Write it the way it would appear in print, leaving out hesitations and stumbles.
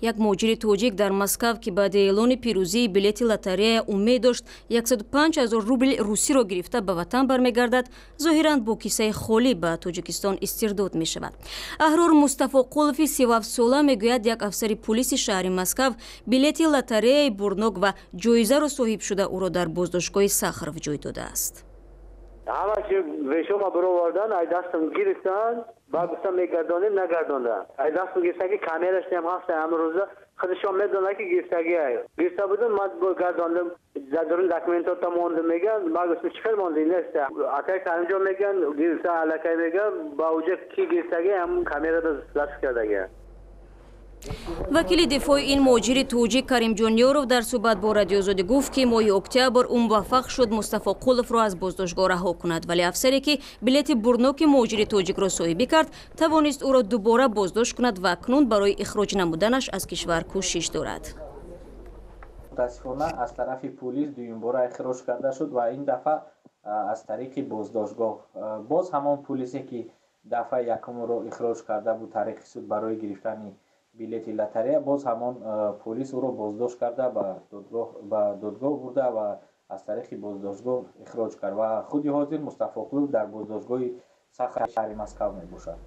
Як муҳоҷири тоҷик дар Москав, ки баъди эълони пирӯзии билети лотореяи умед дошт 105 000 рубл русиро гирифта ба ватан бармегардад, зоҳиран бо киссаи холӣ ба Тоҷикистон истирдод мешавад. Аҳрор Мустафоқулови 37 сола мегӯяд, як афсари полиси шаҳри Москав билети лотореяи бурднок ва ҷоизаро соҳиб шуда ӯро дар боздоштгоҳи Сахаров ҷой додааст. ҳамаи вешома баровардан, ай дастам гирифтанд, баъд гуфтам мегардонем, нагардонданд. Ай дастам гирифтаги камераш ҳам ҳаст, амрӯза худашон медонад ки гирифтаги гирифта будам, ман гардондам, задурун документота монда меган, ман гуфтам чӣ хел монда нест. Акай анҷом меган, гирифта алакай меган, ба уҷа ки гирифтаги ҳам камерада заст кардаги. вакили дифои ин муҳоҷири тоҷик Каримҷониёров дар суҳбат бо Радиоозодӣ гуфт, ки моҳи октябр ӯ муваффақ шуд Мустафоқуловро аз боздоштгоҳ раҳо кунад, вале афсаре ки билети бурдноки муҳоҷири тоҷикро соҳибӣ кард, тавонист ӯро дубора боздошт кунад ва акнун барои ихроҷ намуданаш аз кишвар кӯшиш дорад. мутаассифона аз тарафи полис дуюмбора ихроҷ карда шуд ва ин дафъа аз тариқи боздоштгоҳ. Боз ҳамон полисе ки дафъаи якумро ихроҷ карда буд тариқи суд барои гирифтани билети лоторея, боз ҳамон полис ӯро боздошт карда ба додгоҳ бурда ва аз тариқи боздоштгоҳ ихроҷ кард ва худи ҳозир Мустафоқулов дар боздоштгоҳи Сахари шаҳри Москав мебошад.